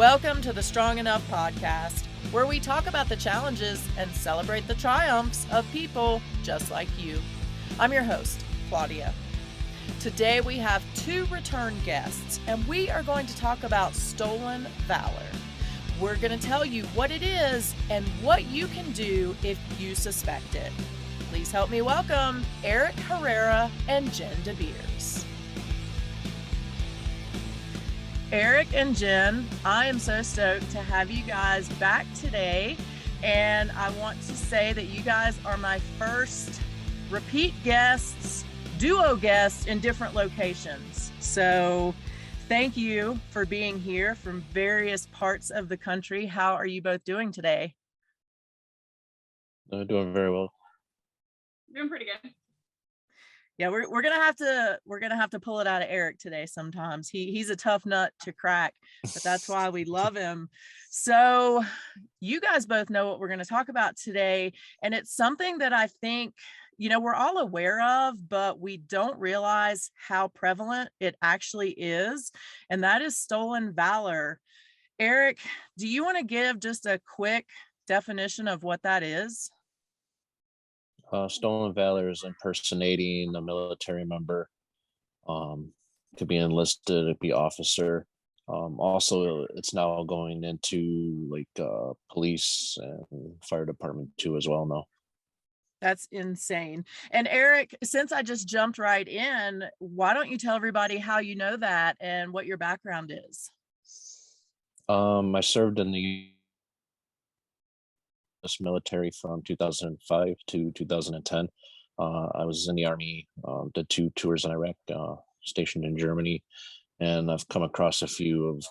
Welcome to the Strong Enough podcast, where we talk about the challenges and celebrate the triumphs of people just like you. I'm your host, Claudia. Today we have two return guests, and we are going to talk about stolen valor. We're going to tell you what it is and what you can do if you suspect it. Please help me welcome Eric Herrera and Jen DeBeers. Eric and Jen, I am so stoked to have you guys back today. And I want to say that you guys are my first repeat guests, duo guests in different locations. So thank you for being here from various parts of the country. How are you both doing today? Doing very well. Doing pretty good. Yeah, we're gonna have to pull it out of Eric today sometimes. He's a tough nut to crack, but that's why we love him. So you guys both know what we're going to talk about today, and it's something that I think we're all aware of, but we don't realize how prevalent it actually is, and that is stolen valor. Eric, do you want to give just a quick definition of what that is? Stolen valor is impersonating a military member. Could be enlisted, it could be officer. Also, it's now going into police and fire department too as well now. That's insane. And Eric, since I just jumped right in, why don't you tell everybody how you know that and what your background is? I served in the military from 2005 to 2010. I was in the Army, did 2 tours in Iraq, stationed in Germany, and I've come across a few of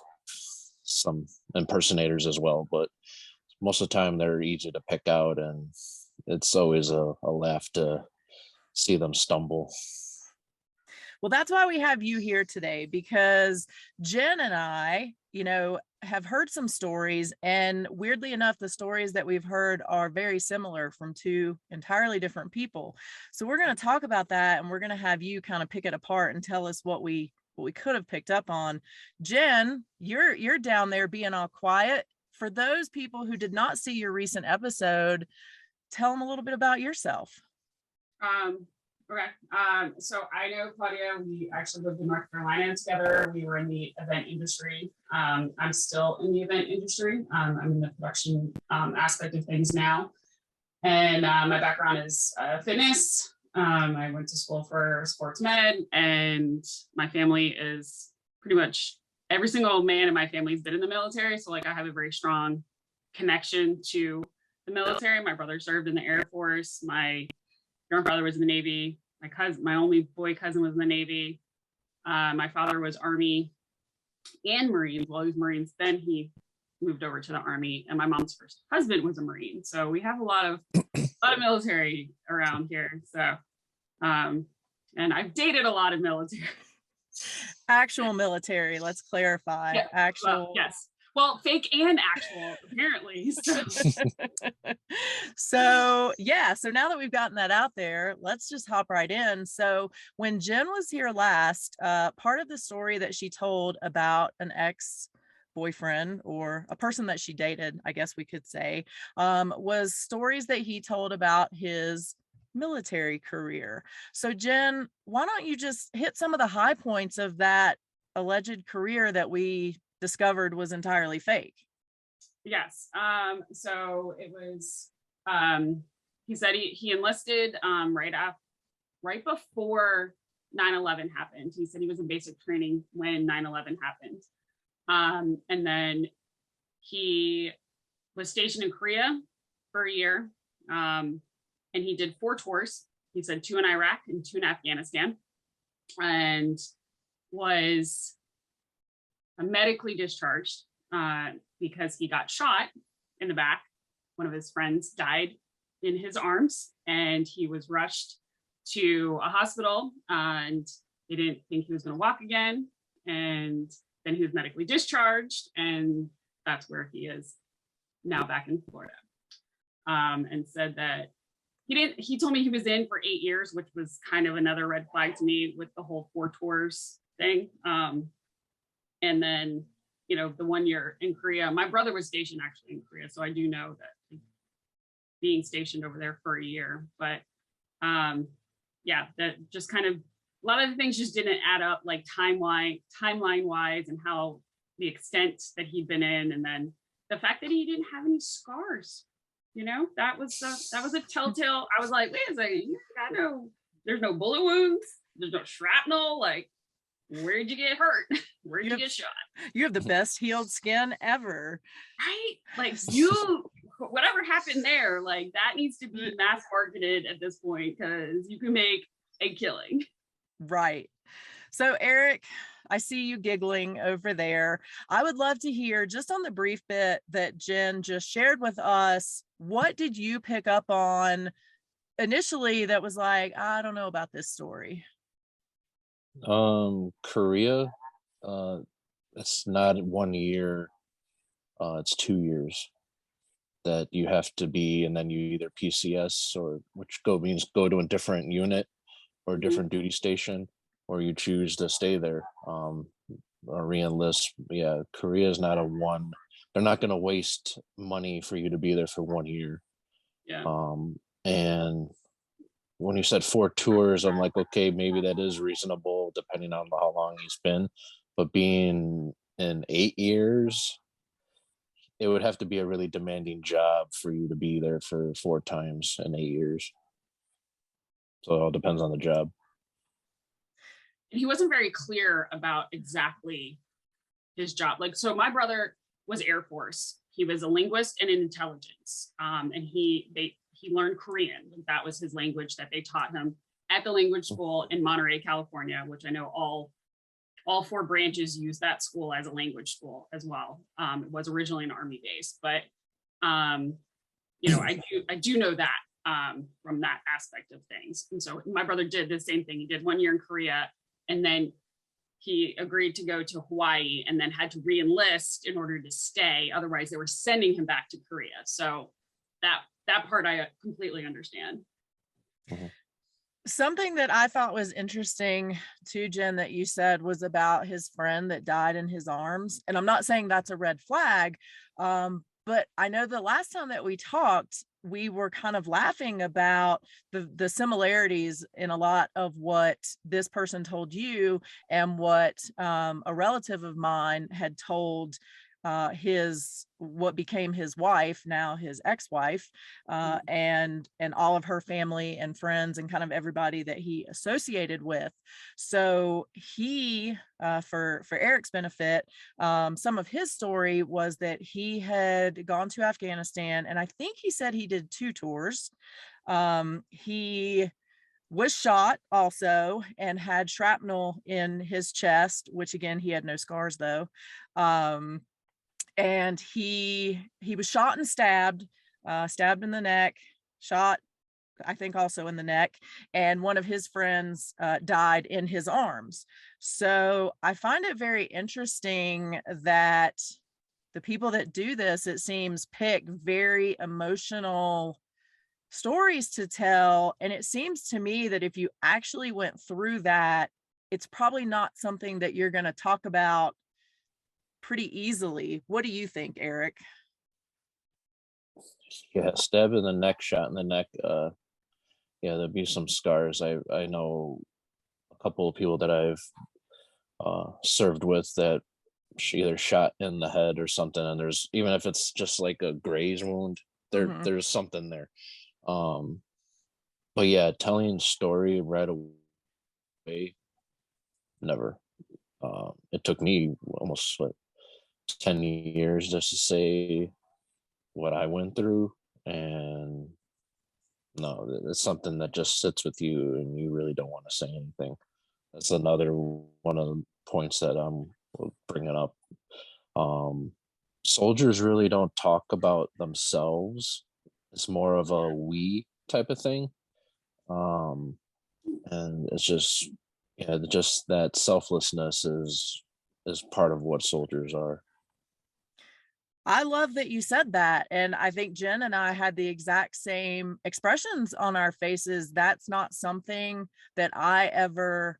some impersonators as well, but most of the time they're easy to pick out, and it's always a laugh to see them stumble. Well, that's why we have you here today, because Jen and I, have heard some stories, and weirdly enough, the stories that we've heard are very similar from two entirely different people. So we're going to talk about that, and we're going to have you kind of pick it apart and tell us what we could have picked up on. Jen, you're down there being all quiet. For those people who did not see your recent episode, tell them a little bit about yourself. Okay. So I know Claudia. We actually lived in North Carolina together. We were in the event industry. I'm still in the event industry. I'm in the production aspect of things now. And my background is fitness. I went to school for sports med, and my family is pretty much every single man in my family has been in the military. So I have a very strong connection to the military. My brother served in the Air Force. My grandfather was in the Navy. My only boy cousin was in the Navy. My father was Army and Marines. Well, he was Marines. Then he moved over to the Army, and my mom's first husband was a Marine. So we have a lot of military around here. So, and I've dated a lot of military. Actual military. Let's clarify. Yeah, actual. well, yes. Well, fake and actual, apparently. So now that we've gotten that out there, let's just hop right in. So when Jen was here last, part of the story that she told about an ex-boyfriend, or a person that she dated, I guess we could say, was stories that he told about his military career. So Jen, why don't you just hit some of the high points of that alleged career that we discovered was entirely fake? Yes. So it was, he said he enlisted right before 9/11 happened. He said he was in basic training when 9/11 happened. And then he was stationed in Korea for a year. And he did 4 tours. He said 2 in Iraq and 2 in Afghanistan, and was medically discharged because he got shot in the back. One of his friends died in his arms, and he was rushed to a hospital, and they didn't think he was going to walk again. And then he was medically discharged, and that's where he is now, back in Florida. And said that he told me he was in for 8 years, which was kind of another red flag to me with the whole 4 tours thing. And then the 1 year in Korea. My brother was stationed actually in Korea, so I do know that being stationed over there for a year. But yeah, that just kind of a lot of the things just didn't add up, like timeline wise, and how the extent that he'd been in, and then the fact that he didn't have any scars. That was a telltale. I was like, wait a second, there's no bullet wounds, there's no shrapnel. Like, where'd you get hurt? Where'd you get shot? You have the best healed skin ever. Right? Like whatever happened there, like that needs to be mass marketed at this point, because you can make a killing. Right. So Eric, I see you giggling over there. I would love to hear, just on the brief bit that Jen just shared with us, what did you pick up on initially that was like, I don't know about this story? Korea, it's not 1 year, it's 2 years that you have to be, and then you either PCS, or which means go to a different unit or a different duty station, or you choose to stay there, or re-enlist. Yeah, Korea is not they're not going to waste money for you to be there for 1 year. Yeah. And when you said 4 tours, I'm like, okay, maybe that is reasonable depending on how long he's been. But being in 8 years, it would have to be a really demanding job for you to be there for 4 times in 8 years. So it all depends on the job. And he wasn't very clear about exactly his job. Like, so my brother was Air Force. He was a linguist and in intelligence. And he learned Korean. That was his language that they taught him at the language school in Monterey, California, which I know all 4 branches use that school as a language school as well. It was originally an Army base, but I do know that from that aspect of things. And so my brother did the same thing. He did 1 year in Korea, and then he agreed to go to Hawaii, and then had to re-enlist in order to stay. Otherwise, they were sending him back to Korea. So that part I completely understand. Mm-hmm. Something that I thought was interesting too, Jen, that you said was about his friend that died in his arms. And I'm not saying that's a red flag, but I know the last time that we talked, we were kind of laughing about the similarities in a lot of what this person told you and what a relative of mine had told what became his wife, now his ex-wife, and all of her family and friends and kind of everybody that he associated with. So he, for Eric's benefit, some of his story was that he had gone to Afghanistan, and I think he said he did 2 tours. He was shot also and had shrapnel in his chest, which again, he had no scars though. And he was shot and stabbed in the neck, shot, I think also in the neck, and one of his friends died in his arms. So I find it very interesting that the people that do this, it seems, pick very emotional stories to tell. And it seems to me that if you actually went through that, it's probably not something that you're going to talk about pretty easily. What do you think, Eric? Yeah, stab in the neck, shot in the neck. Yeah, there'd be some scars. I know a couple of people that I've served with that she either shot in the head or something, and there's, even if it's just like a graze wound, there's something there. But yeah, telling story right away, never. It took me almost 10 years just to say what I went through, and no, it's something that just sits with you and you really don't want to say anything. That's another one of the points that I'm bringing up. Soldiers really don't talk about themselves. It's more of a we type of thing. And it's just, yeah, just that selflessness is part of what soldiers are. I love that you said that. And I think Jen and I had the exact same expressions on our faces. That's not something that I ever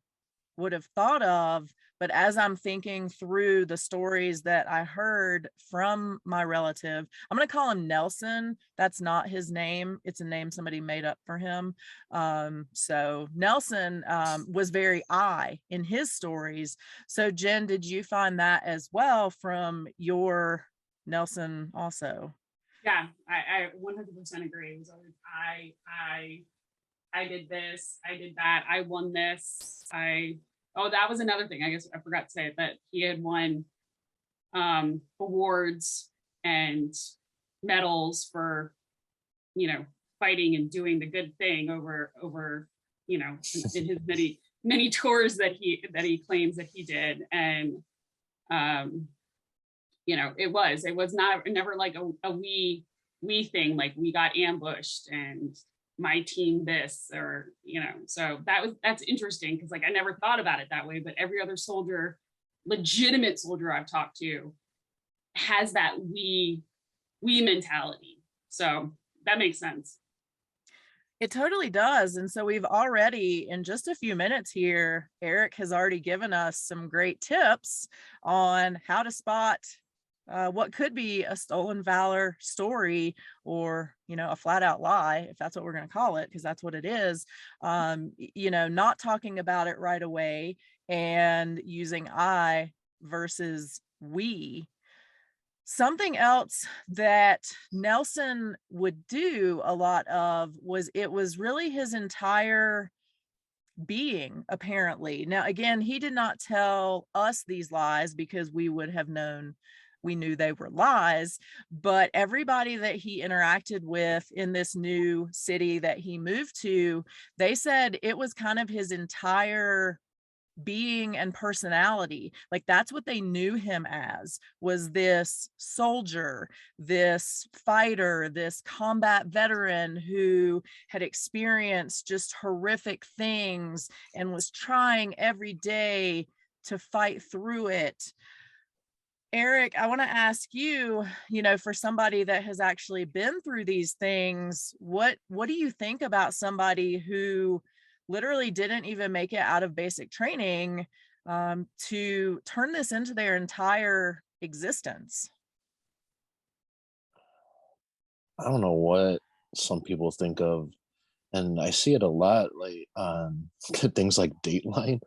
would have thought of. But as I'm thinking through the stories that I heard from my relative, I'm going to call him Nelson. That's not his name. It's a name somebody made up for him. So Nelson was very I in his stories. So Jen, did you find that as well from your Nelson also? Yeah, I 100% agree. It was always I did this, I did that, I won this. Oh, that was another thing. I guess I forgot to say that he had won awards and medals for, you know, fighting and doing the good thing over, you know, in his many tours that he claims that he did. And you know, it was not never like a we thing, like we got ambushed and my team this, or, you know. So that's interesting, because like I never thought about it that way, but every other soldier, legitimate soldier I've talked to, has that we mentality. So that makes sense. It totally does. And so we've already, in just a few minutes here, Eric has already given us some great tips on how to spot what could be a stolen valor story, or, you know, a flat out lie, if that's what we're going to call it, because that's what it is. You know, not talking about it right away and using I versus we. Something else that Nelson would do a lot of was, it was really his entire being, apparently. Now, again, he did not tell us these lies because we would have known, we knew they were lies, but everybody that he interacted with in this new city that he moved to, they said it was kind of his entire being and personality. Like that's what they knew him as, was this soldier, this fighter, this combat veteran who had experienced just horrific things and was trying every day to fight through it. Eric, I want to ask you, you know, for somebody that has actually been through these things, what do you think about somebody who literally didn't even make it out of basic training to turn this into their entire existence? I don't know what some people think of, and I see it a lot, like on things like Dateline,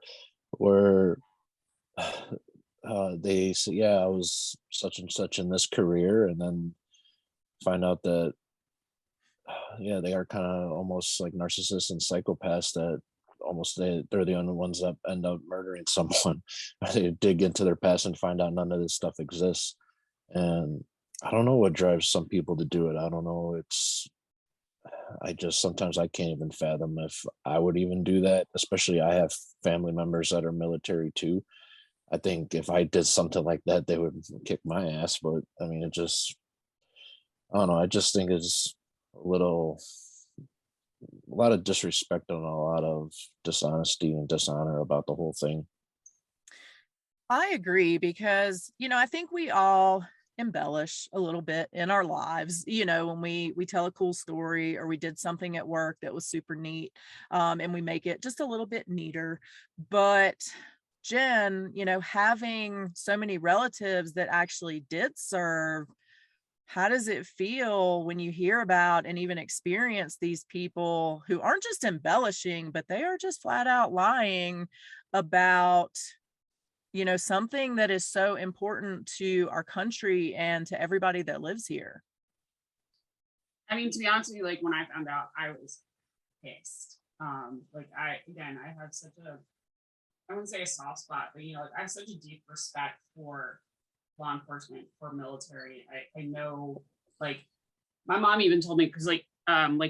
where they say, "Yeah, I was such and such in this career," and then find out that yeah, they are kind of almost like narcissists and psychopaths that almost they're the only ones that end up murdering someone. They dig into their past and find out none of this stuff exists. And I don't know what drives some people to do it. I don't know. I just sometimes I can't even fathom if I would even do that. Especially I have family members that are military too. I think if I did something like that, they would kick my ass. But I mean, it just I don't know. I just think it's little a lot of disrespect and a lot of dishonesty and dishonor about the whole thing. I agree, because, you know, I think we all embellish a little bit in our lives, you know, when we tell a cool story, or we did something at work that was super neat, and we make it just a little bit neater. But Jen, you know, having so many relatives that actually did serve, how does it feel when you hear about and even experience these people who aren't just embellishing, but they are just flat out lying about, you know, something that is so important to our country and to everybody that lives here? I mean, to be honest with you, like when I found out, I was pissed. Like I have such a, I wouldn't say a soft spot, but you know, I have such a deep respect for law enforcement, for military. I know, like my mom even told me, because like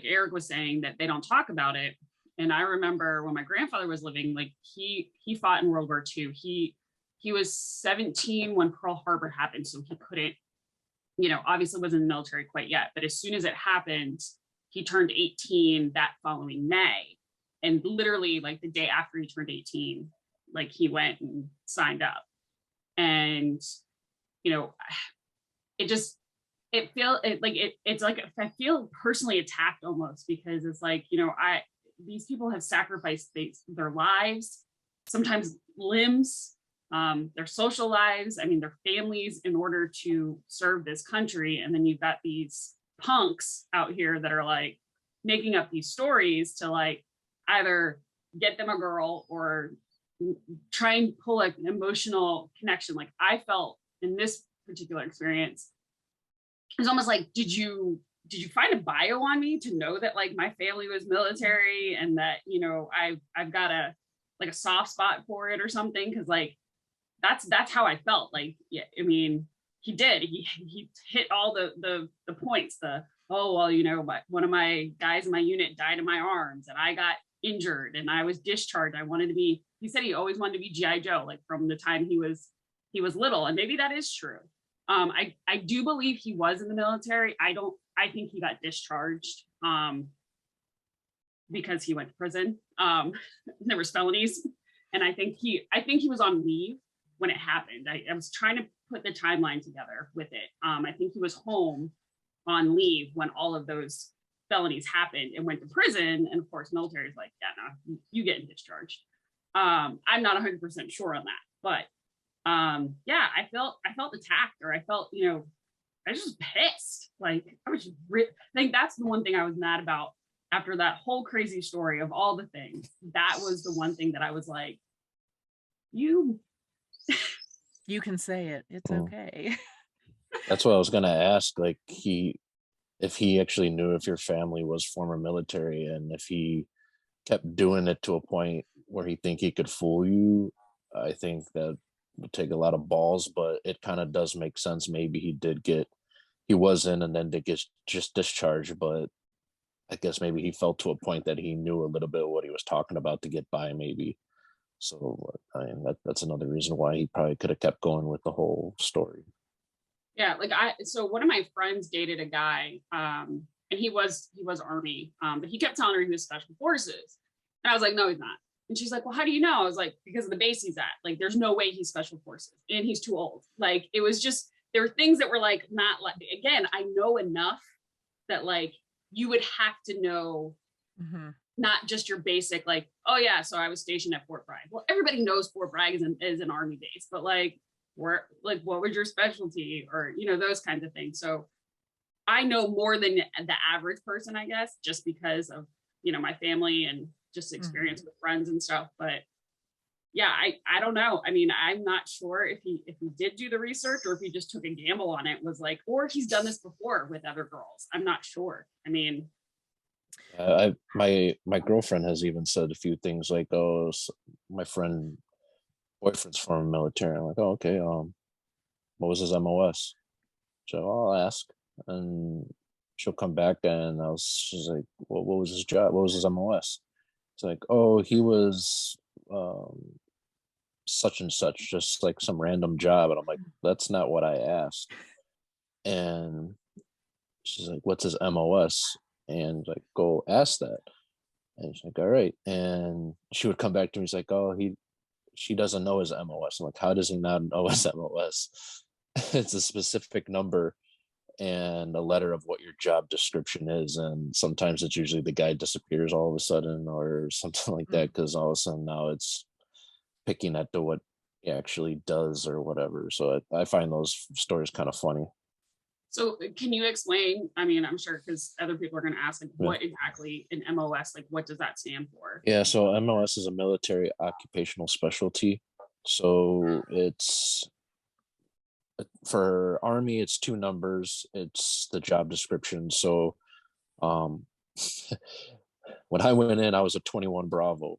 Eric was saying, that they don't talk about it. And I remember when my grandfather was living, like he fought in World War II. He was 17 when Pearl Harbor happened, so he couldn't, you know, obviously wasn't in the military quite yet. But as soon as it happened, he turned 18 that following May. And literally like the day after he turned 18, like he went and signed up. And, you know, it just, it's like I feel personally attacked almost, because it's like, you know, these people have sacrificed their lives, sometimes limbs, their social lives, I mean, their families in order to serve this country. And then you've got these punks out here that are like making up these stories to like either get them a girl or try and pull like an emotional connection. Like I felt in this particular experience, it's almost like, did you find a bio on me to know that like my family was military and that, you know, I've got a like a soft spot for it or something? Because like that's how I felt. Like, yeah, I mean, he did. He hit all the points. The, oh well, you know, one of my guys in my unit died in my arms, and I got injured, and I was discharged. I wanted to be. He said he always wanted to be GI Joe, like from the time he was little, and maybe that is true. I do believe he was in the military. I think he got discharged because he went to prison. There was felonies, and I think he was on leave when it happened. I was trying to put the timeline together with it. I think he was home on leave when all of those felonies happened and went to prison. And of course, military is like, yeah, no, you getting discharged. I'm not 100% sure on that, but yeah, I felt attacked, or I felt, you know, I was just pissed. Like I was just I think that's the one thing I was mad about after that whole crazy story of all the things. That was the one thing that I was like, you can say it. It's okay. That's what I was gonna ask. Like if he actually knew if your family was former military, and if he kept doing it to a point where he think he could fool you, I think that would take a lot of balls. But it kind of does make sense. Maybe he was in and then did get just discharged, but I guess maybe he felt to a point that he knew a little bit of what he was talking about to get by, maybe. So I mean, that's another reason why he probably could have kept going with the whole story. Yeah, like so one of my friends dated a guy, and he was Army, but he kept telling her he was Special Forces. And I was like, no, he's not. And she's like, well, how do you know? I was like, because of the base he's at. Like, there's no way he's Special Forces, and he's too old. Like, it was just, there were things that were like, not like, again, I know enough that like, you would have to know, not just your basic, like, oh yeah, so I was stationed at Fort Bragg. Well, everybody knows Fort Bragg is an Army base, but like, where, like, what was your specialty, or, you know, those kinds of things. So I know more than the average person, I guess, just because of, you know, my family and just experience with friends and stuff. But yeah, I don't know. I mean, I'm not sure if he did do the research, or if he just took a gamble on it, was like, or he's done this before with other girls. I'm not sure. I mean, my girlfriend has even said a few things like, oh, my boyfriend's from the military. I'm like, oh, okay. What was his MOS? So I'll ask, and she'll come back, and she's like, well, what was his job? What was his MOS? It's like, oh, he was such and such, just like some random job. And I'm like, that's not what I asked. And she's like, what's his MOS? And like, go ask that. And she's like, all right. And she would come back to me. She's like, oh, she doesn't know his MOS. I'm like, how does he not know his MOS? It's a specific number and a letter of what your job description is. And sometimes it's usually the guy disappears all of a sudden or something like that, because all of a sudden now it's picking at what he actually does or whatever. So I find those stories kind of funny. so can you explain? I mean, I'm sure because other people are going to ask, like, what exactly an MOS, like, what does that stand for? Yeah, so MOS is a military occupational specialty. So it's, for Army, it's 2 numbers. It's the job description. So um when I went in, I was a 21 Bravo.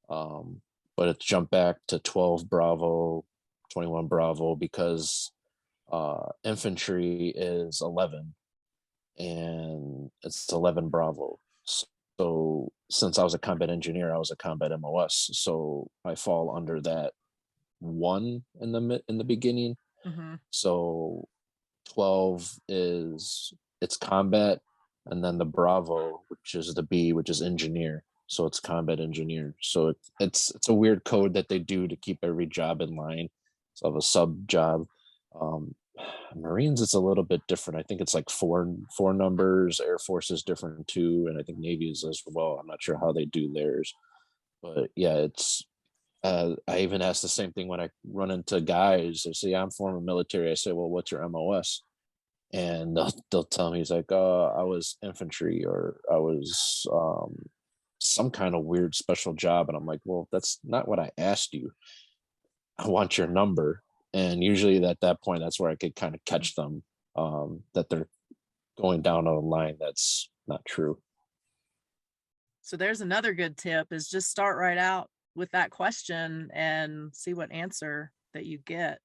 But it jumped back to 12 Bravo, 21 Bravo, because infantry is 11, and it's 11 Bravo. So since I was a combat engineer, I was a combat MOS. So I fall under that one in the beginning. So 12 is, it's combat, and then the Bravo, which is the B, which is engineer. So it's combat engineer. So it's a weird code that they do to keep every job in line. So I have a sub job. Marines, it's a little bit different. I think it's like four numbers. Air Force is different too, and I think Navy is as well. I'm not sure how they do theirs, but yeah, I even ask the same thing when I run into guys. They say, "Yeah, I'm former military." I say, "Well, what's your MOS?" And they'll tell me, he's like, I was infantry, or I was some kind of weird special job." And I'm like, "Well, that's not what I asked you. I want your number." And usually at that point, that's where I could kind of catch them, that they're going down a line that's not true. So there's another good tip, is just start right out with that question and see what answer that you get.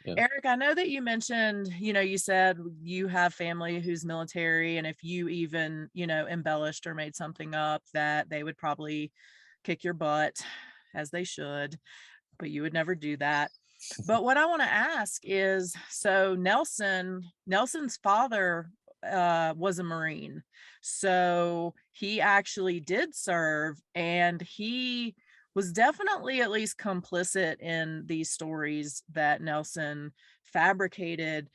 Yeah. Eric, I know that you mentioned, you said you have family who's military, and if you even, embellished or made something up, that they would probably kick your butt, as they should, but you would never do that. But what I want to ask is, so Nelson's father was a Marine. So he actually did serve, and he was definitely at least complicit in these stories that Nelson fabricated.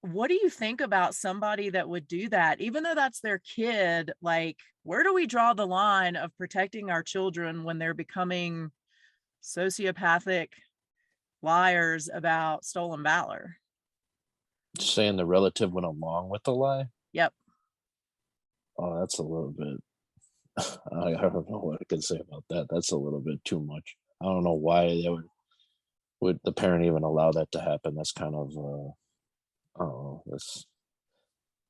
What do you think about somebody that would do that, even though that's their kid? Like, where do we draw the line of protecting our children when they're becoming sociopathic liars about stolen valor? Saying the relative went along with the lie. Yep. Oh, that's a little bit. I don't know what I can say about that. That's a little bit too much. I don't know why they would the parent even allow that to happen. That's kind of I don't know. That's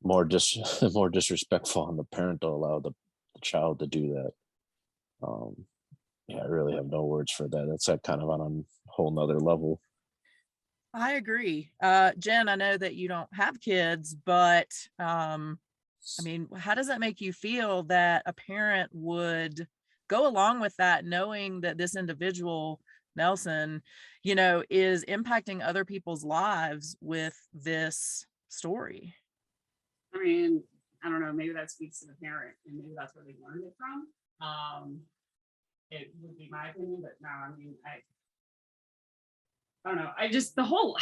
more disrespectful on the parent to allow the child to do that. Um, yeah, I really have no words for that. That's kind of on a whole nother level. I agree. Jen, I know that you don't have kids, but I mean, how does that make you feel that a parent would go along with that, knowing that this individual, Nelson, is impacting other people's lives with this story? I mean, I don't know, maybe that speaks to the parent and maybe that's where they learned it from. It would be my opinion, but no, I mean, I don't know. I just, the whole,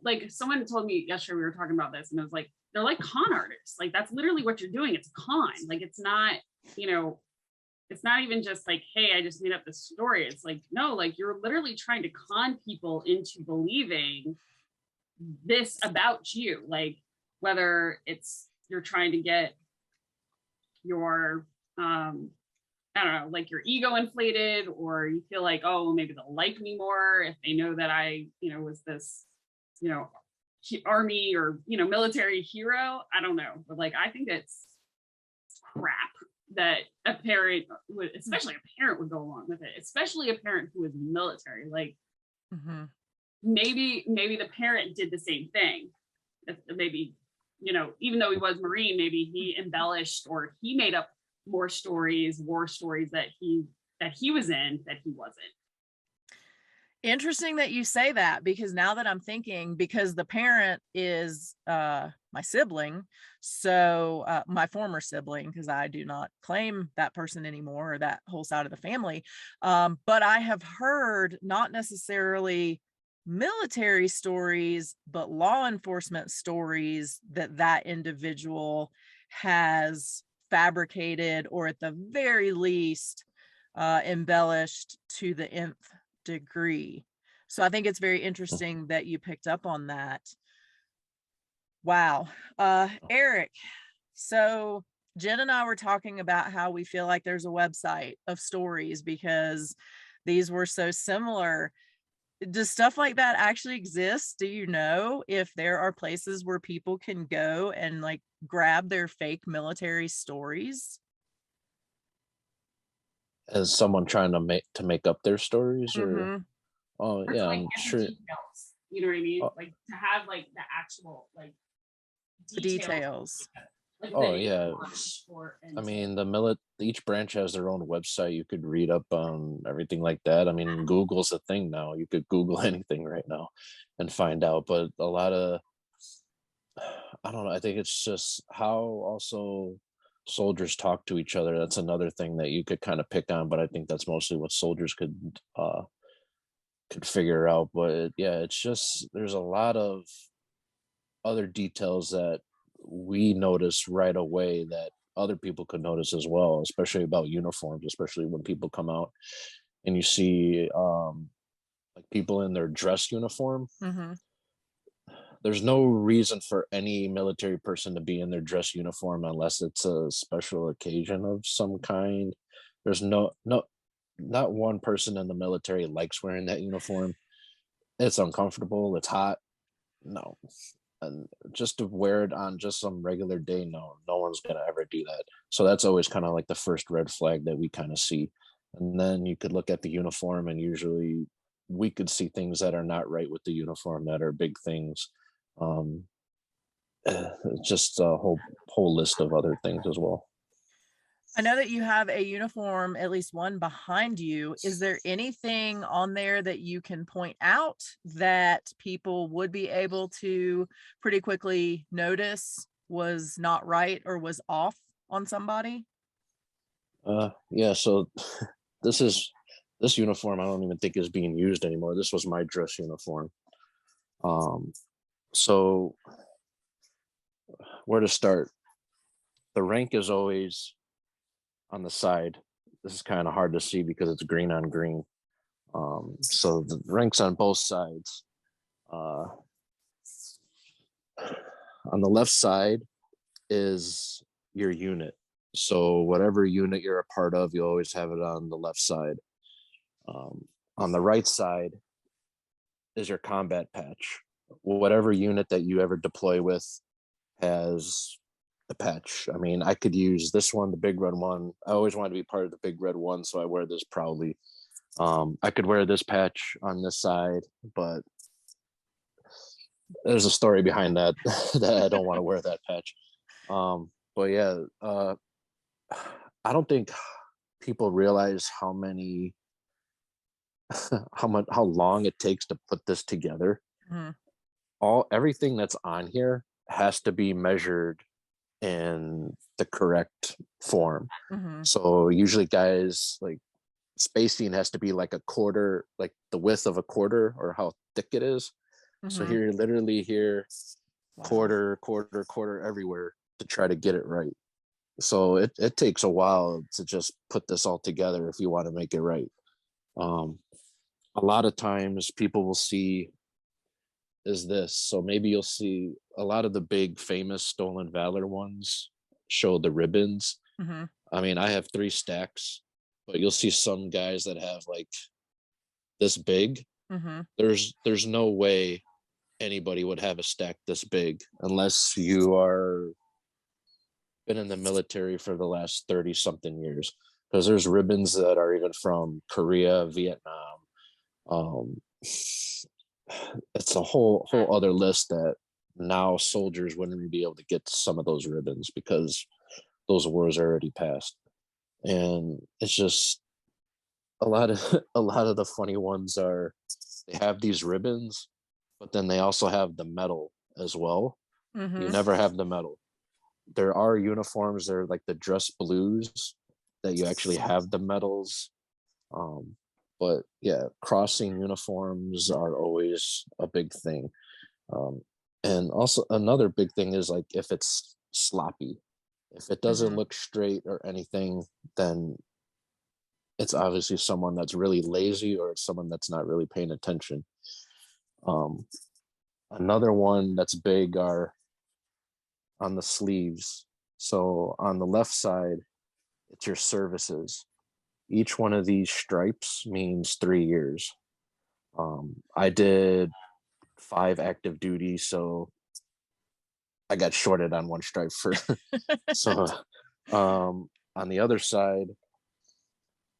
like someone told me yesterday, we were talking about this and it was like, they're like con artists. Like that's literally what you're doing. It's a con. Like it's not, it's not even just like, hey, I just made up this story. It's like, no, like you're literally trying to con people into believing this about you. Like whether it's you're trying to get your I don't know, like your ego inflated, or you feel like, oh, well, maybe they'll like me more if they know that I, was this, you know, army or, military hero. I don't know. But like, I think it's crap that a parent would, especially a parent would go along with it, especially a parent who is military. Like Mm-hmm. maybe the parent did the same thing. Maybe, even though he was Marine, maybe he embellished or he made up more stories, war stories that he was in that he wasn't. Interesting that you say that, because now that I'm thinking, because the parent is my sibling, so my former sibling, because I do not claim that person anymore, or that whole side of the family, but I have heard not necessarily military stories, but law enforcement stories that individual has fabricated, or at the very least embellished to the nth degree. So I think it's very interesting that you picked up on that. Wow. Eric, so Jen and I were talking about how we feel like there's a website of stories because these were so similar. Does stuff like that actually exist? Do you know if there are places where people can go and like grab their fake military stories? As someone trying to make up their stories, or Mm-hmm. oh Or to yeah, like I'm get the sure. details. You know what I mean? Oh, Like to have like the actual like The details, details. like oh the yeah. or I and mean, each branch has their own website. You could read up on everything like that. I mean, Google's a thing now. You could Google anything right now and find out. But a lot of, I don't know. I think it's just how also soldiers talk to each other. That's another thing that you could kind of pick on. But I think that's mostly what soldiers could figure out. But yeah, it's just there's a lot of other details that we notice right away that other people could notice as well, especially about uniforms, especially when people come out and you see like people in their dress uniform, Mm-hmm. there's no reason for any military person to be in their dress uniform unless it's a special occasion of some kind. There's not one person in the military likes wearing that uniform. It's uncomfortable, it's hot. No. And just to wear it on just some regular day, no one's gonna ever do that. So that's always kind of like the first red flag that we kind of see. And then you could look at the uniform, and usually we could see things that are not right with the uniform that are big things. Um, just a whole list of other things as well. I know that you have a uniform, at least one behind you. Is there anything on there that you can point out that people would be able to pretty quickly notice was not right or was off on somebody? Yeah, so this is this uniform I don't even think is being used anymore. This was my dress uniform. Um, so where to start? The rank is always on the side. This is kind of hard to see because it's green on green. So the ranks on both sides. Uh, on the left side is your unit. So whatever unit you're a part of, you always have it on the left side. On the right side is your combat patch. Whatever unit that you ever deploy with has a patch. I mean, I could use this one, the big red one. I always wanted to be part of the big red one, so I wear this proudly. I could wear this patch on this side, but there's a story behind that that I don't want to wear that patch. But yeah, I don't think people realize how many how long it takes to put this together. Mhm, Everything that's on here has to be measured in the correct form. mhm, So usually guys like spacing has to be like a quarter, like the width of a quarter or how thick it is. So mhm. here, literally here, Wow. quarter everywhere to try to get it right. So it takes a while to just put this all together if you want to make it right. Um, a lot of times people will see is this. So maybe you'll see a lot of the big famous stolen valor ones show the ribbons. Mhm, I mean, I have 3 stacks, but you'll see some guys that have like this big. mhm, There's no way anybody would have a stack this big unless you are been in the military for the last 30 something years, because there's ribbons that are even from Korea, Vietnam. um it's a whole other list that now soldiers wouldn't even be able to get some of those ribbons because those wars are already passed. And it's just a lot of a lot of the funny ones are they have these ribbons, but then they also have the metal as well. You mhm. never have the metal. There are uniforms that are like the dress blues that you actually have the medals. Um, but yeah, crossing uniforms are always a big thing. Um, and also another big thing is like if it's sloppy, if it doesn't Mhm. look straight or anything, then it's obviously someone that's really lazy or it's someone that's not really paying attention. Um, Another one that's big are on the sleeves. So on the left side, it's your services. Each one of these stripes means 3 years. I did 5 active duty, so I got shorted on one stripe for so on the other side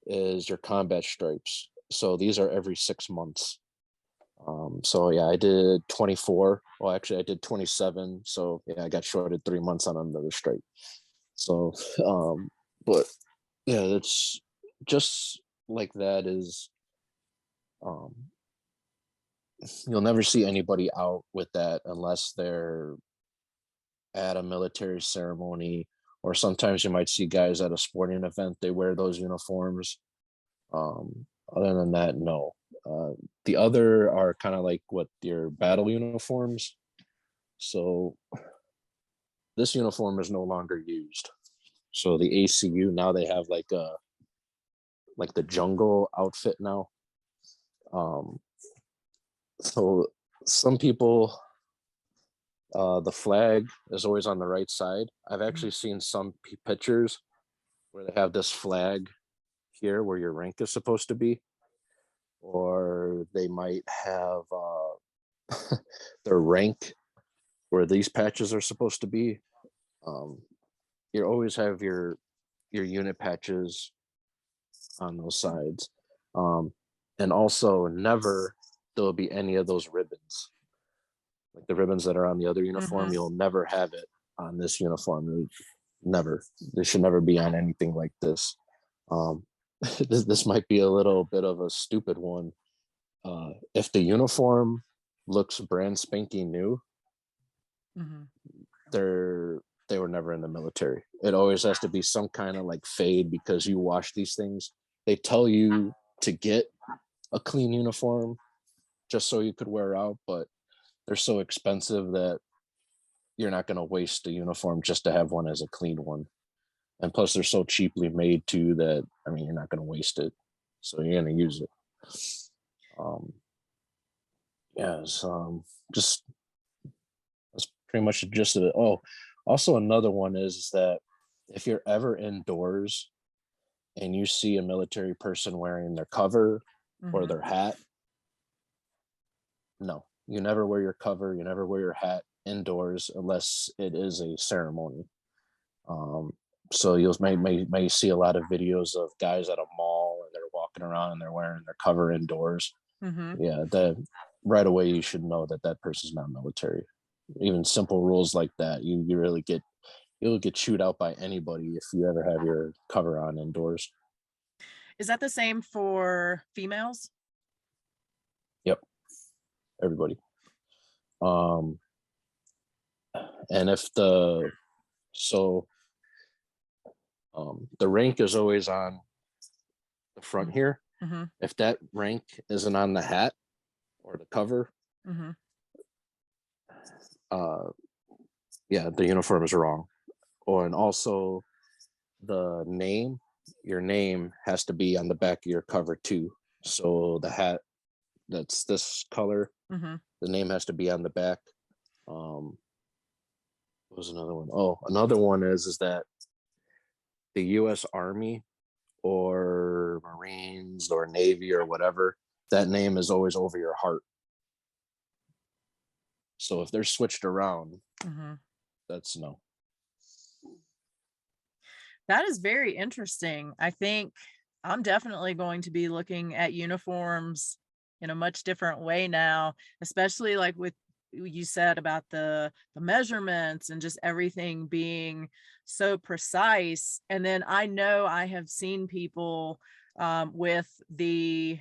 is your combat stripes. So these are every 6 months. So yeah, I did 24. Well, actually, I did 27. So yeah, I got shorted 3 months on another stripe. So, but yeah, it's just like that is um, you'll never see anybody out with that unless they're at a military ceremony, or sometimes you might see guys at a sporting event, they wear those uniforms. Other than that, no. uh, the other are kind of like what your battle uniforms. So this uniform is no longer used. So the ACU now they have like like the jungle outfit now. So some people, the flag is always on the right side. I've actually seen some pictures where they have this flag here where your rank is supposed to be, or they might have their rank where these patches are supposed to be. You always have your unit patches on those sides, and also never there'll be any of those ribbons, like the ribbons that are on the other uniform. You'll never have it on this uniform. Never. They should never be on anything like this. This might be a little bit of a stupid one. If the uniform looks brand spanking new, they were never in the military. It always has to be some kind of like fade because you wash these things. They tell you to get a clean uniform just so you could wear out, but they're so expensive that you're not going to waste a uniform just to have one as a clean one. And plus they're so cheaply made too that, I mean, you're not going to waste it. So you're going to use it. Just that's pretty much the gist of it. Oh, also another one is that if you're ever indoors and you see a military person wearing their cover or their hat, no, you never wear your cover, you never wear your hat indoors unless it is a ceremony. So you'll may see a lot of videos of guys at a mall and they're walking around and they're wearing their cover indoors. Yeah, that right away you should know that that person's not military. Even simple rules like that, you'll get chewed out by anybody if you ever have your cover on indoors. Is that the same for females? Yep, everybody. And if the rank is always on the front here. If that rank isn't on the hat or the cover, yeah, the uniform is wrong. And also your name has to be on the back of your cover too. So the hat that's this color, the name has to be on the back. What was another one? Oh, another one is that the US Army or Marines or Navy or whatever, that name is always over your heart. So if they're switched around, that's no. That is very interesting. I think I'm definitely going to be looking at uniforms in a much different way now, especially like with you said about the measurements and just everything being so precise. And then I know I have seen people with the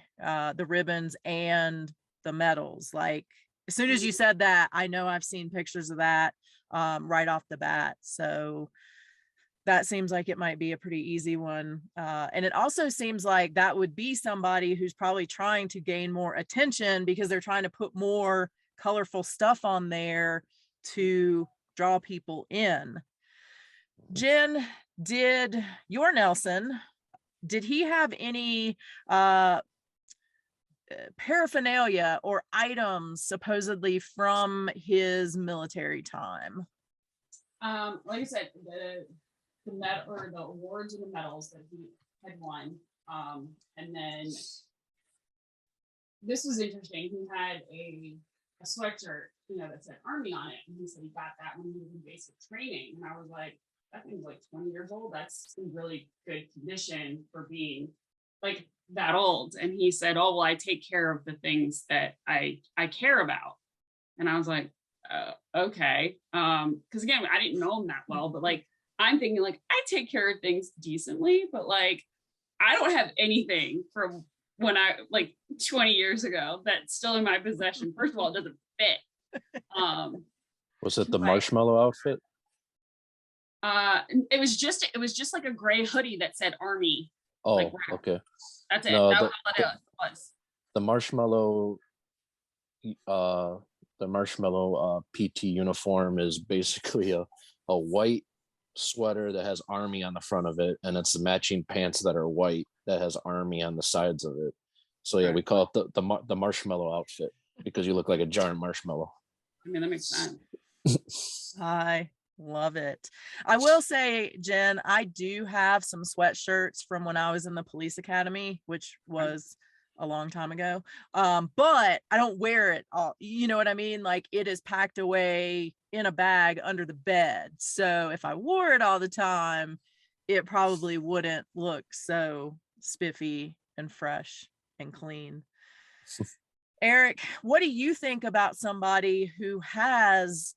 ribbons and the medals. Like as soon as you said that, I know I've seen pictures of that right off the bat. So that seems like it might be a pretty easy one. And it also seems like that would be somebody who's probably trying to gain more attention because they're trying to put more colorful stuff on there to draw people in. Jen, did your Nelson, did he have any paraphernalia or items supposedly from his military time? Like I said, the medal or the awards and the medals that he had won. And then this was interesting. He had a sweatshirt, that said Army on it. And he said he got that when he was in basic training. And I was like, that thing's like 20 years old. That's in really good condition for being like that old. And he said, oh, well, I take care of the things that I care about. And I was like, okay. Because again, I didn't know him that well, but like, I'm thinking like, I take care of things decently, but like, I don't have anything from when I like 20 years ago that's still in my possession. First of all, it doesn't fit. Was it the marshmallow outfit? It was just like a gray hoodie that said Army. Oh, like, okay. That's it. No, that was all it was. The marshmallow PT uniform is basically a white sweater that has army on the front of it, and it's the matching pants that are white that has army on the sides of it. So yeah, Okay. we call it the marshmallow outfit because you look like a giant marshmallow. I mean, that makes sense. I love it. I will say, Jen, I do have some sweatshirts from when I was in the police academy, which was a long time ago. But I don't wear it all. You know what I mean? Like, it is packed away in a bag under the bed. So if I wore it all the time, it probably wouldn't look so spiffy and fresh and clean. Eric, what do you think about somebody who has,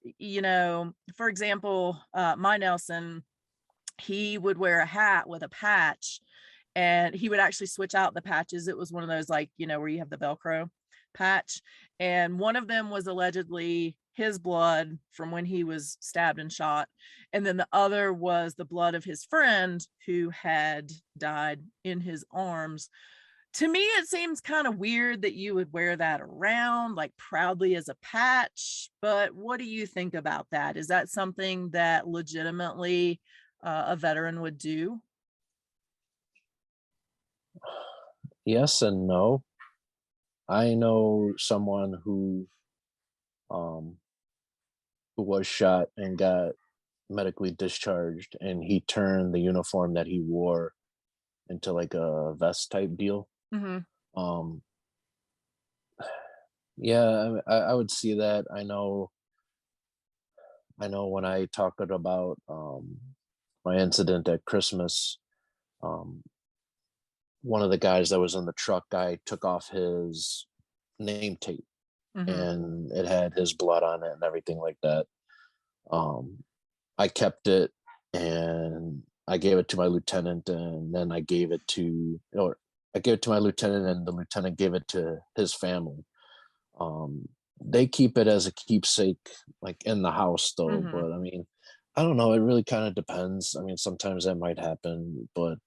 for example, my Nelson, he would wear a hat with a patch, and he would actually switch out the patches. It was one of those, like, where you have the Velcro patch. And one of them was allegedly his blood from when he was stabbed and shot. And then the other was the blood of his friend who had died in his arms. To me, it seems kind of weird that you would wear that around, like, proudly as a patch. But what do you think about that? Is that something that legitimately a veteran would do? Yes and no. I know someone um who was shot and got medically discharged, and he turned the uniform that he wore into like a vest type deal. Hmm. Um, yeah, I would see that. I know when I talked about my incident at Christmas, um, one of the guys that was in the truck, guy took off his name tape, Hmm. and it had his blood on it and everything like that. Um, I kept it, and I gave it to my lieutenant, and then I gave it to my lieutenant, and the lieutenant gave it to his family. Um, they keep it as a keepsake, like in the house, though. Hmm. But I mean, I don't know. It really kind of depends. I mean, sometimes that might happen, but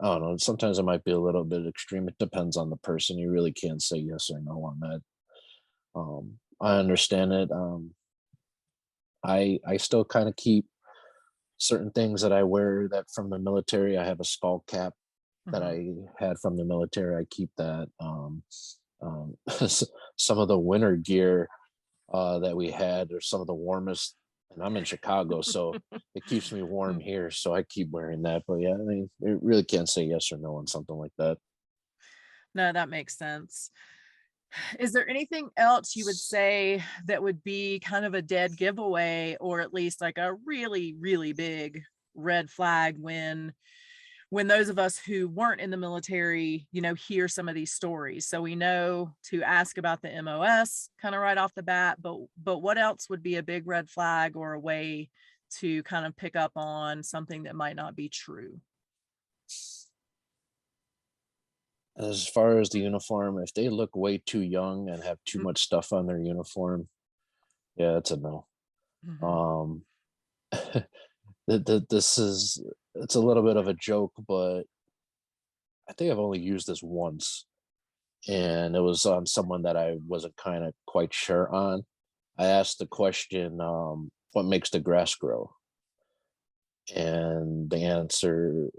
I don't know. Sometimes it might be a little bit extreme. It depends on the person. You really can't say yes or no on that. I understand it. I still kind of keep certain things that I wear that from the military. I have a skull cap that Hmm. I had from the military. I keep that. Some of the winter gear that we had are some of the warmest, and I'm in Chicago, so it keeps me warm here. So I keep wearing that. But yeah, I mean, you really can't say yes or no on something like that. No, that makes sense. Is there anything else you would say that would be kind of a dead giveaway, or at least like a really, really big red flag when those of us who weren't in the military, hear some of these stories? So we know to ask about the MOS kind of right off the bat, but what else would be a big red flag or a way to kind of pick up on something that might not be true? As far as the uniform, if they look way too young and have too much stuff on their uniform, yeah, it's a no. Mm-hmm. Um, this is it's a little bit of a joke, but I think I've only used this once, and it was on someone that I wasn't kind of quite sure on. I asked the question, "What makes the grass grow?" And the answer,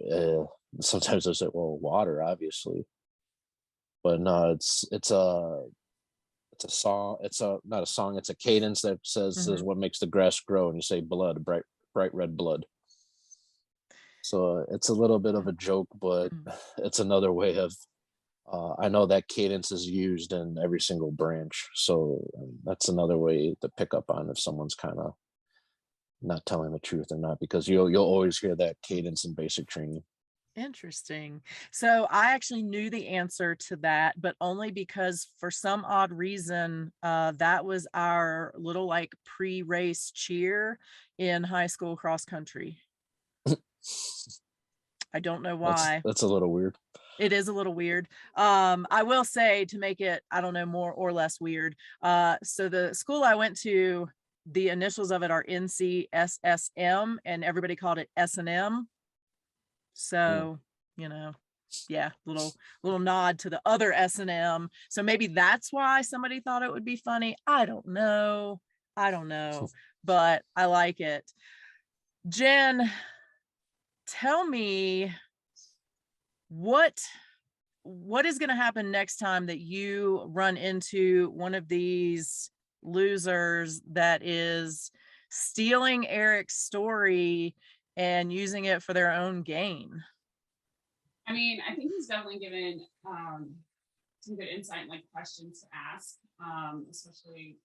sometimes I say, "Well, water, obviously." But no, it's a song. It's a not a song. It's a cadence that says Mm-hmm. what makes the grass grow, and you say blood, bright red blood. So it's a little bit of a joke, but Mm-hmm. it's another way of. I know that cadence is used in every single branch, so that's another way to pick up on if someone's kind of not telling the truth or not, because you'll always hear that cadence in basic training. Interesting. So I actually knew the answer to that, but only because for some odd reason, that was our little like pre-race cheer in high school cross country. I don't know why. That's a little weird. It is a little weird. I will say, to make it, I don't know, more or less weird. So the school I went to, the initials of it are NCSSM, and everybody called it S&M. Mm. So, you know, yeah, little nod to the other S&M. So maybe that's why somebody thought it would be funny. I don't know. but I like it. Jen, tell me what is going to happen next time that you run into one of these losers that is stealing Eric's story and using it for their own gain? I mean, I think he's definitely given some good insight, like questions to ask, especially,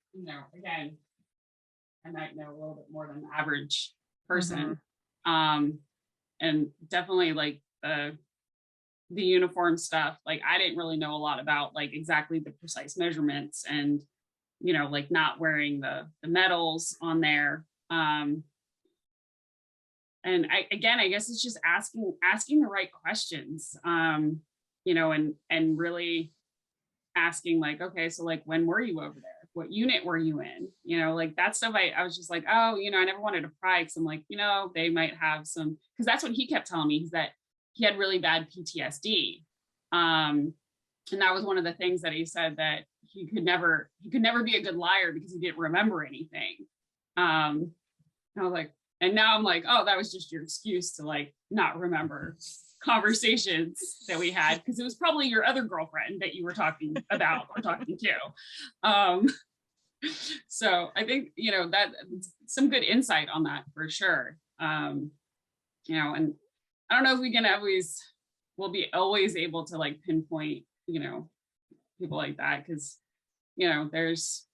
again, I might know a little bit more than the average person. And definitely like the uniform stuff, like I didn't really know a lot about like exactly the precise measurements and like not wearing the medals on there. And I guess it's just asking the right questions, and really asking like, okay, so like when were you over there? What unit were you in? Like that stuff. I was just like, oh, I never wanted to pry because I'm like, they might have some, because that's what he kept telling me, is that he had really bad PTSD. And that was one of the things that he said, that he could never be a good liar because he didn't remember anything. I was like, and now I'm like, oh, that was just your excuse to like not remember conversations that we had, because it was probably your other girlfriend that you were talking about or talking to. So I think that some good insight on that for sure. And I don't know if we'll be always able to like pinpoint people like that, because there's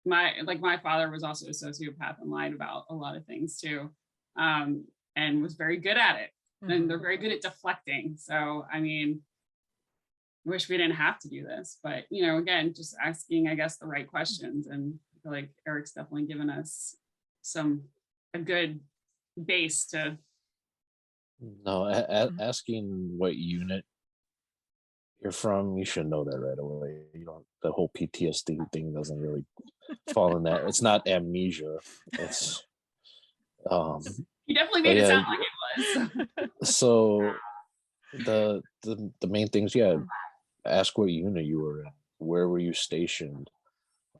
my father was also a sociopath and lied about a lot of things too, and was very good at it. And they're very good at deflecting. So I mean, I wish we didn't have to do this, but again, just asking, I guess, the right questions. And I feel like Eric's definitely given us a good base to. No, asking what unit you're from, you should know that right away. The whole PTSD thing doesn't really fall in that. It's not amnesia. It's He definitely made it sound like it was. So the main things, ask what unit you were in, where were you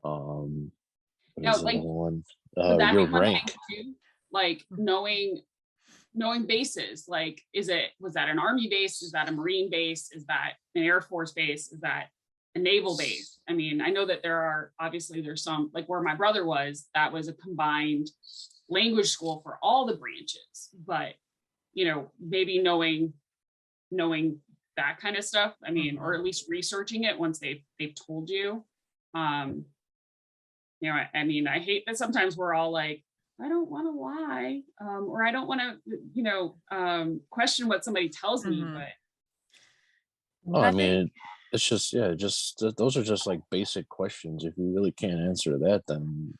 like one, your rank too? Like knowing bases, like was that an Army base, is that a Marine base, is that an Air Force base, is that a naval base? I mean, I know that there's some, like where my brother was, that was a combined language school for all the branches, but maybe knowing that kind of stuff, I mean, or at least researching it once they've told you. I mean, I hate that sometimes we're all like, I don't want to lie, or I don't want to question what somebody tells me. But I mean, it's just those are just like basic questions. If you really can't answer that, then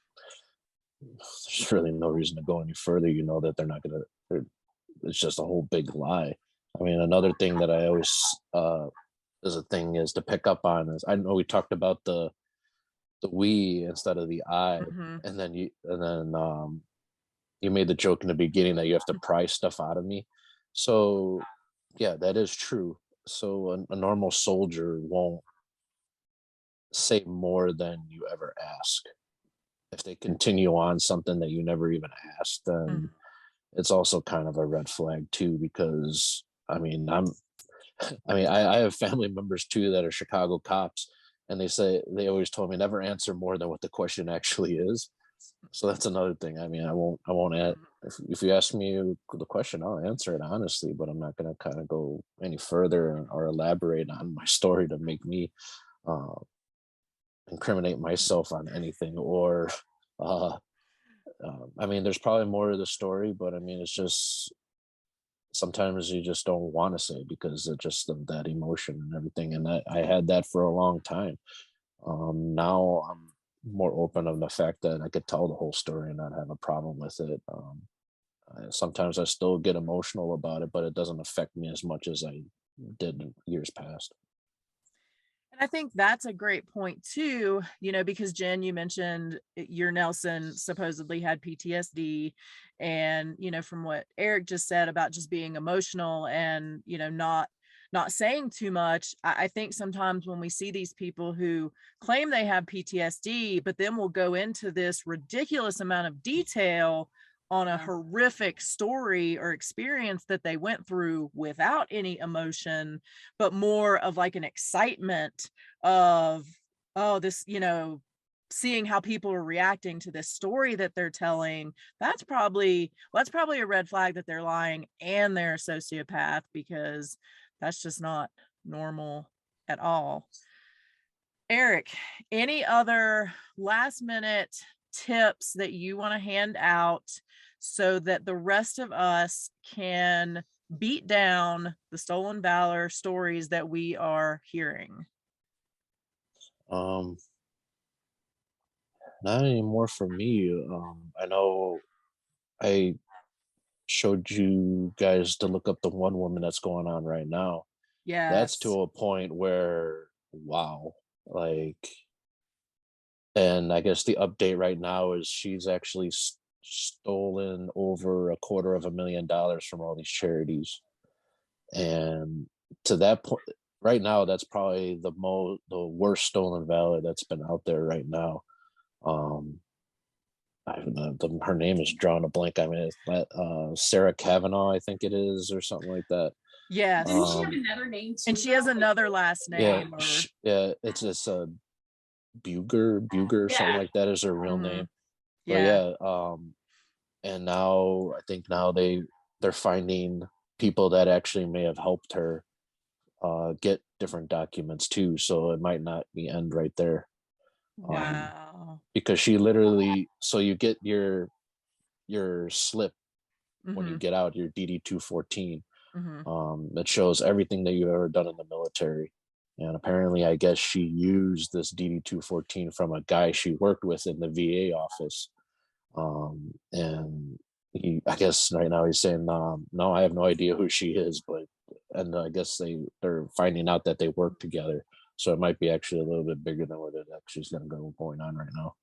there's really no reason to go any further. That they're not gonna, it's just a whole big lie. I mean, another thing that I always is to pick up on is, I know we talked about the we instead of the I, and then you made the joke in the beginning that you have to pry stuff out of me. So yeah, that is true. So a normal soldier won't say more than you ever ask. If they continue on something that you never even asked, then it's also kind of a red flag too, because I mean, I have family members too that are Chicago cops, and they always told me never answer more than what the question actually is. So that's another thing. I mean, I won't add, if you ask me the question, I'll answer it honestly, but I'm not going to kind of go any further or elaborate on my story to make me incriminate myself on anything, or I mean, there's probably more to the story, but I mean, it's just sometimes you just don't want to say because of just of that emotion and everything. And I had that for a long time. Now I'm more open of the fact that I could tell the whole story and not have a problem with it. Sometimes I still get emotional about it, but it doesn't affect me as much as I did in years past. And I think that's a great point too, because Jen, you mentioned your Nelson supposedly had PTSD, and, from what Eric just said about just being emotional and, not not saying too much. I think sometimes when we see these people who claim they have PTSD, but then will go into this ridiculous amount of detail on a Yeah. horrific story or experience that they went through without any emotion, but more of like an excitement of, oh, this, seeing how people are reacting to this story that they're telling. That's probably a red flag that they're lying and they're a sociopath, because that's just not normal at all. Eric, any other last minute tips that you want to hand out so that the rest of us can beat down the stolen valor stories that we are hearing? Um, Not anymore for me. I know I showed you guys to look up the one woman that's going on right now. That's Yes. to a point where, wow, like, and I guess the update right now is she's actually stolen over $250,000 from all these charities. And to that point, right now, that's probably the worst stolen valor that's been out there right now. Um, I don't know, her name is drawing a blank. I mean, it's Sarah Kavanaugh, I think it is, or something like that. Didn't she Yes. have Um, another name And too, she has though? Like, another last yeah, name, or yeah, it's this Buger, something yeah. like that is her real Mhm. name. But Yeah. yeah, and now I think now they're finding people that actually may have helped her get different documents too. So it might not be end right there. Um, Wow. because she literally, so you get your slip when you Mhm. get out, your DD 214. Mhm. That shows everything that you've ever done in the military. And apparently, I guess she used this DD 214 from a guy she worked with in the VA office. And I guess right now he's saying, no, I have no idea who she is, but, and I guess they're finding out that they work together. So it might be actually a little bit bigger than what it actually is going to go going on right now.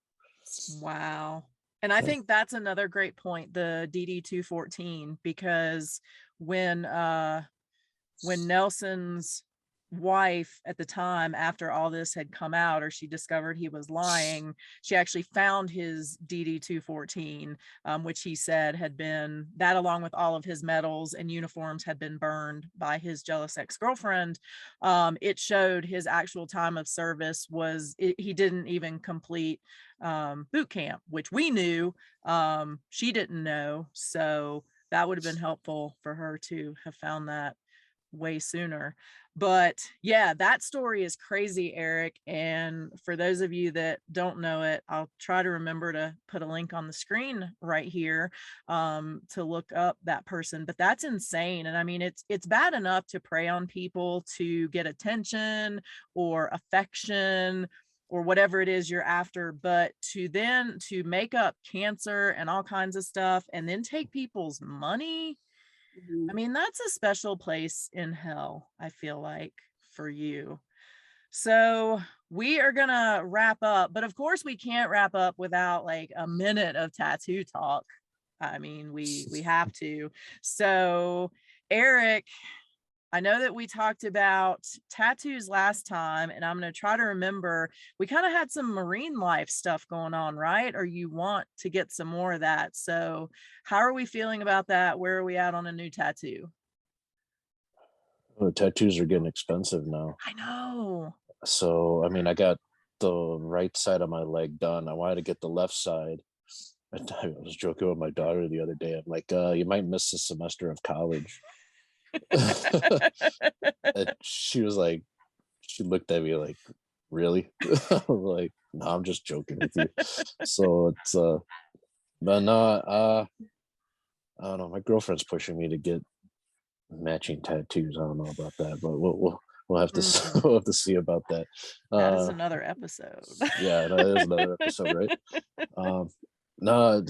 Wow. And I Yeah. think that's another great point, the DD 214, because when when Nelson's wife at the time, after all this had come out, or she discovered he was lying, she actually found his DD 214, which he said had been, that along with all of his medals and uniforms, had been burned by his jealous ex-girlfriend. It showed his actual time of service he didn't even complete boot camp, which we knew. She didn't know. So that would have been helpful for her to have found that way sooner. But yeah, that story is crazy, Eric. And for those of you that don't know it, I'll try to remember to put a link on the screen right here, to look up that person. But that's insane. And I mean, it's bad enough to prey on people to get attention or affection or whatever it is you're after, but to make up cancer and all kinds of stuff and then take people's money. I Mhm. mean, that's a special place in hell, I feel like, for you. So we are gonna wrap up, but of course we can't wrap up without like a minute of tattoo talk. I mean, we have to. So Eric, I know that we talked about tattoos last time, and I'm going to try to remember. We kind of had some marine life stuff going on, right? Or you want to get some more of that. So, how are we feeling about that? Where are we at on a new tattoo? The tattoos are getting expensive now. I know. So, I mean, I got the right side of my leg done. I wanted to get the left side. I was joking with my daughter the other day. I'm like, you might miss a semester of college. And she was like, she looked at me like, really? I was like, no, I'm just joking with you. So but no, I don't know. My girlfriend's pushing me to get matching tattoos. I don't know about that, but we'll have to Mm, we'll have to see about that. that is Uh, another episode. yeah, that is another episode, right? Um, no,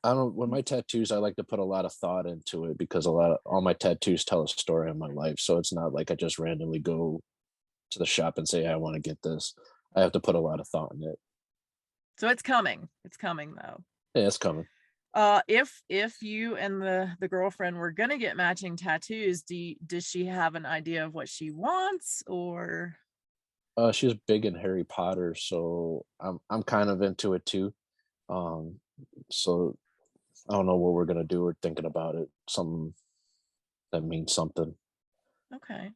I don't. With my tattoos, I like to put a lot of thought into it because all my tattoos tell a story in my life. So it's not like I just randomly go to the shop and say, "I want to get this." I have to put a lot of thought in it. So it's coming. It's coming though. Yeah, it's coming. If you and the girlfriend were gonna get matching tattoos, does she have an idea of what she wants, or She's big in Harry Potter, so I'm kind of into it too. Um, so I don't know what we're gonna do. We're thinking about it. Something that means something. okay.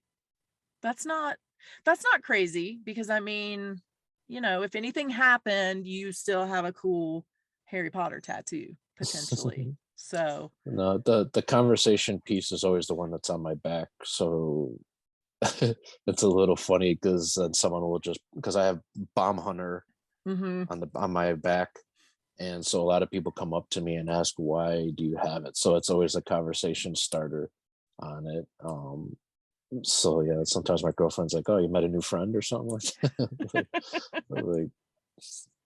That's not that's not crazy because I mean, if anything happened, you still have a cool Harry Potter tattoo potentially. So, No, the conversation piece is always the one that's on my back. So it's a little funny because then someone will just because I have bomb hunter mhm. on my back, and so a lot of people come up to me and ask why do you have it. So it's always a conversation starter on it. So yeah, sometimes my girlfriend's like, "Oh, you met a new friend or something like that." like,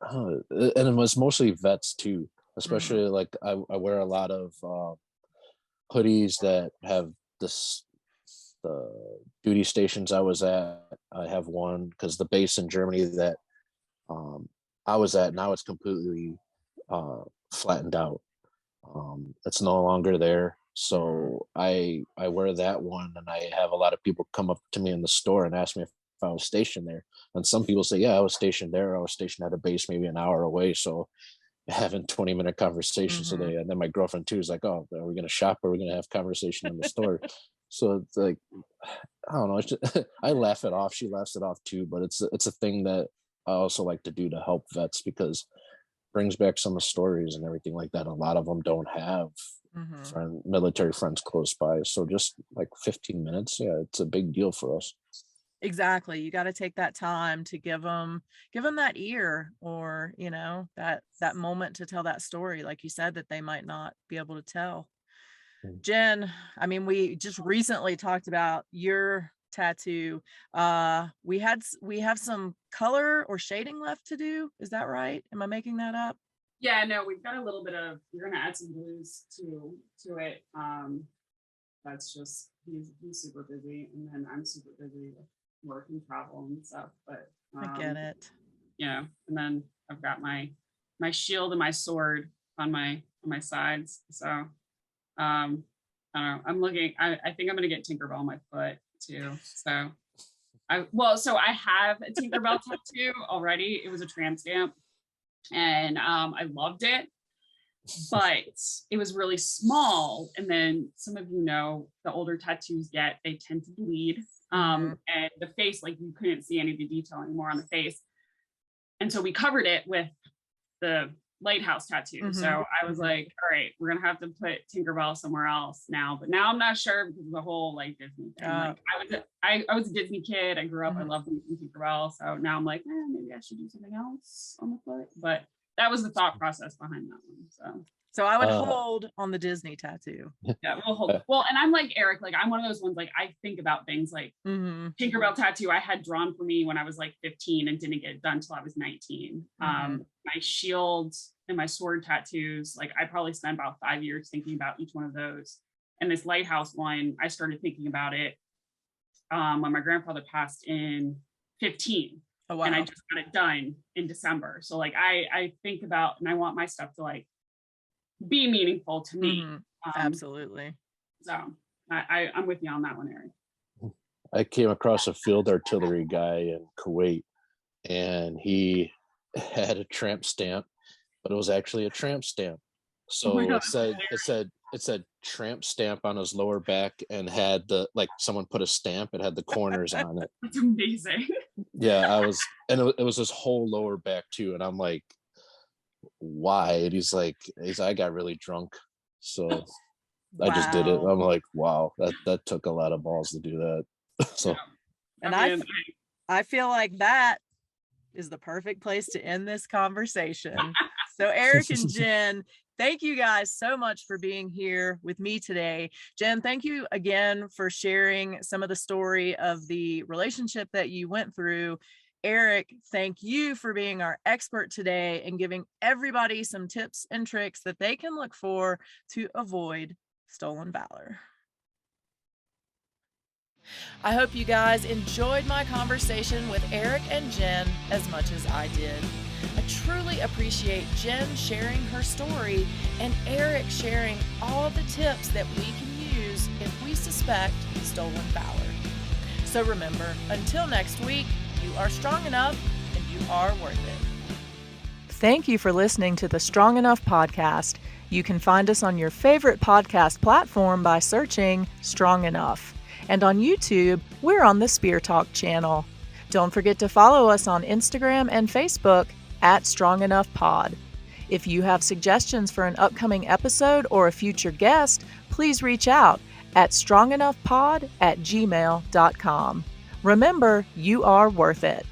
oh, and it was mostly vets too. Mhm. Especially like I wear a lot of hoodies that have this the duty stations I was at. I have one because the base in Germany that um, I was at now it's completely uh, flattened out. It's no longer there. Mm. So I wear that one, and I have a lot of people come up to me in the store and ask me if I was stationed there. And some people say, "Yeah, I was stationed there. I was stationed at a base maybe an hour away." So having 20-minute conversations. So Mhm. they and then my girlfriend too is like, "Oh, are we gonna shop or are we gonna have conversation in the store?" So it's like I don't know. It's just, I laugh it off. She laughs it off too. But it's a thing that I also like to do to help vets because brings back some of the stories and everything like that. A lot of them don't have Mhm. military friends close by. So just like 15 minutes, yeah, it's a big deal for us. Exactly. You gotta take that time to give them that ear or, that moment to tell that story, like you said, that they might not be able to tell. Mm. Jen, I mean, we just recently talked about your tattoo. We have some color or shading left to do. Is that right? Am I making that up? Yeah, no, we've got a little bit of, we're gonna add some blues to it. That's just he's super busy, and then I'm super busy with work and travel and stuff. But I get it. and then I've got my shield and my sword on my sides. So I don't know. I'm looking. I think I'm gonna get Tinkerbell on my foot too. So so I have a Tinkerbell tattoo already. It was a tramp stamp, and I loved it, but it was really small. And then some of the older tattoos they tend to bleed. Mhm. And the face, like you couldn't see any of the detail anymore on the face. And so we covered it with the lighthouse tattoo. So Mhm. I was like, all right, we're gonna have to put Tinkerbell somewhere else now. But now I'm not sure because of the whole like Disney thing. Uh, Like I was a Disney kid. I grew up. I mhm. loved Tinkerbell. So now I'm like, maybe I should do something else on the foot. But that was the thought process behind that one. So So I would Uh, hold on the Disney tattoo. yeah, we'll hold. uh, Well, and I'm like Eric. Like I'm one of those ones. Like I think about things like Mhm. Tinkerbell tattoo I had drawn for me when I was like 15 and didn't get it done until I was 19. Mhm. My shield and my sword tattoos, like I probably spent about 5 years thinking about each one of those. And this lighthouse one, I started thinking about it when my grandfather passed in 15. Oh, And I wow. just got it done in December. So like I think about and I want my stuff to like be meaningful to me. Mhm. Um, Absolutely. so I'm with you on that one, Eric. I came across a field artillery guy in Kuwait, and he had a tramp stamp, but it was actually a tramp stamp. Oh my So god, it that's said it hilarious. said it said tramp stamp on his lower back and had the like someone put a stamp. It had the corners on it. That's amazing. Yeah, and it was his whole lower back too. And I'm like, why? And I got really drunk, so I just did it. Wow. I'm like, wow, that took a lot of balls to do that. Yeah. So I And mean, I feel like that is the perfect place to end this conversation. So, Eric and Jen, thank you guys so much for being here with me today. Jen, thank you again for sharing some of the story of the relationship that you went through. Eric, thank you for being our expert today and giving everybody some tips and tricks that they can look for to avoid stolen valor. I hope you guys enjoyed my conversation with Eric and Jen as much as I did. I truly appreciate Jen sharing her story and Eric sharing all the tips that we can use if we suspect stolen valor. So remember, until next week, you are strong enough and you are worth it. Thank you for listening to the Strong Enough podcast. You can find us on your favorite podcast platform by searching Strong Enough. And on YouTube, we're on the Spear Talk channel. Don't forget to follow us on Instagram and Facebook at Strong Enough Pod. If you have suggestions for an upcoming episode or a future guest, please reach out at strongenoughpod@gmail.com. Remember, you are worth it.